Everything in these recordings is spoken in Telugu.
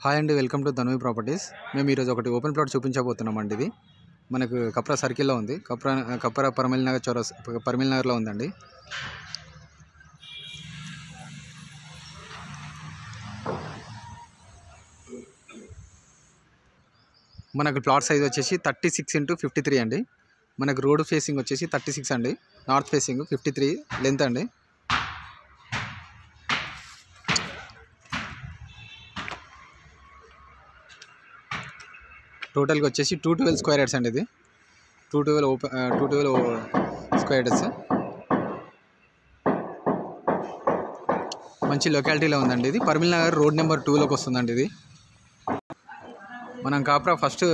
హాయ్ అండి, వెల్కమ్ టు ధన్వి ప్రాపర్టీస్. మేము ఈరోజు ఒకటి ఓపెన్ ప్లాట్ చూపించబోతున్నామండి. ఇది మనకు కప్రా సర్కిల్లో ఉంది. కప్రా పర్మిల్ నగర్ చౌరస్ పర్మిల్ నగర్లో ఉందండి. మనకు ప్లాట్ సైజ్ వచ్చేసి 36x53 అండి. మనకు రోడ్ ఫేసింగ్ వచ్చేసి 36 అండి. నార్త్ ఫేసింగ్ 53 లెంత్ అండి. టోటల్గా వచ్చేసి 212 స్క్వేర్ యార్డ్స్ అండి. ఇది 212 స్క్వేర్ యార్డ్స్. మంచి లొకాలిటీలో ఉందండి. ఇది పర్మిల్ నగర్ రోడ్ నెంబర్ 2లోకి వస్తుందండి. ఇది మనం కాప్రా ఫస్ట్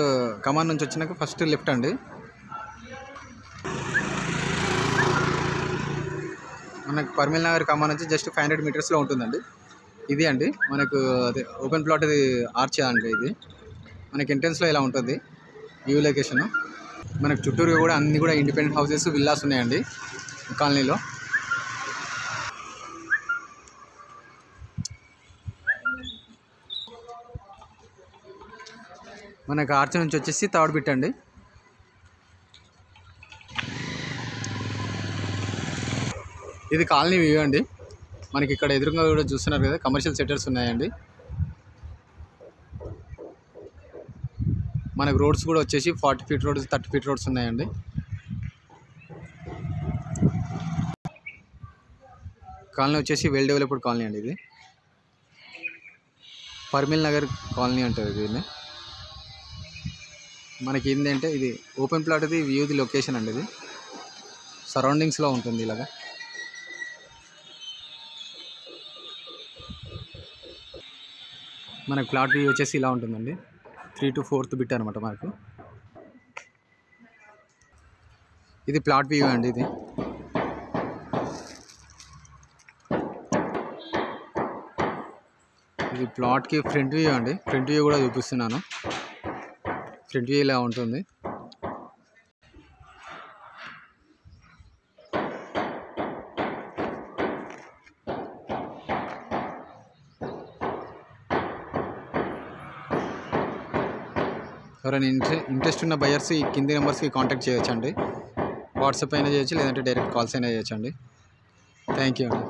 కమాన్ నుంచి వచ్చినాక ఫస్ట్ లెఫ్ట్ అండి. మనకు పర్మిల్ నగర్ కమాన్ నుంచి జస్ట్ 500 మీటర్స్లో ఉంటుందండి. ఇది అండి మనకు అదే ఓపెన్ ప్లాట్. ఇది ఆర్చ్ అండి. ఇది మనకి ఎంట్రన్స్లో ఇలా ఉంటుంది వ్యూ లొకేషన్. మనకు చుట్టూరు కూడా అన్నీ కూడా ఇండిపెండెంట్ హౌసెస్, విల్లాస్ ఉన్నాయండి కాలనీలో. మనకు ఆర్చ్ నుంచి వచ్చేసి థర్డ్ బిట్ అండి. ఇది కాలనీ వ్యూ అండి. మనకి ఇక్కడ ఎదురుగా కూడా చూస్తున్నారు కదా, కమర్షియల్ సెటర్స్ ఉన్నాయండి. మనకు రోడ్స్ కూడా వచ్చేసి 40 ఫీట్ రోడ్స్, 30 ఫీట్ రోడ్స్ ఉన్నాయండి. కాలనీ వచ్చేసి వెల్ డెవలప్డ్ కాలనీ అండి. ఇది పర్మిల్ నగర్ కాలనీ అంటారు దీన్ని. మనకి ఏంటంటే ఇది ఓపెన్ ప్లాట్, ఇది వ్యూది లొకేషన్ అండి. ఇది సరౌండింగ్స్లో ఉంటుంది ఇలాగా. మనకు ప్లాట్ వ్యూ వచ్చేసి ఇలా ఉంటుందండి. 3 to 4th బిట్ అనమాట మనకు. ఇది ప్లాట్ వ్యూ అండి. ఇది ప్లాట్కి ఫ్రంట్ వ్యూ అండి. ఫ్రంట్ వ్యూ కూడా చూపిస్తున్నాను. ఫ్రంట్ వ్యూ ఇలా ఉంటుంది. ఎవరైనా ఇంట్రెస్ట్ ఉన్న బయర్స్ ఈ కింది నెంబర్స్కి కాంటాక్ట్ చేయొచ్చు అండి. వాట్సాప్ అయినా చేయొచ్చు, లేదంటే డైరెక్ట్ కాల్స్ అయినా చేయొచ్చు అండి. థ్యాంక్ యూ అండి.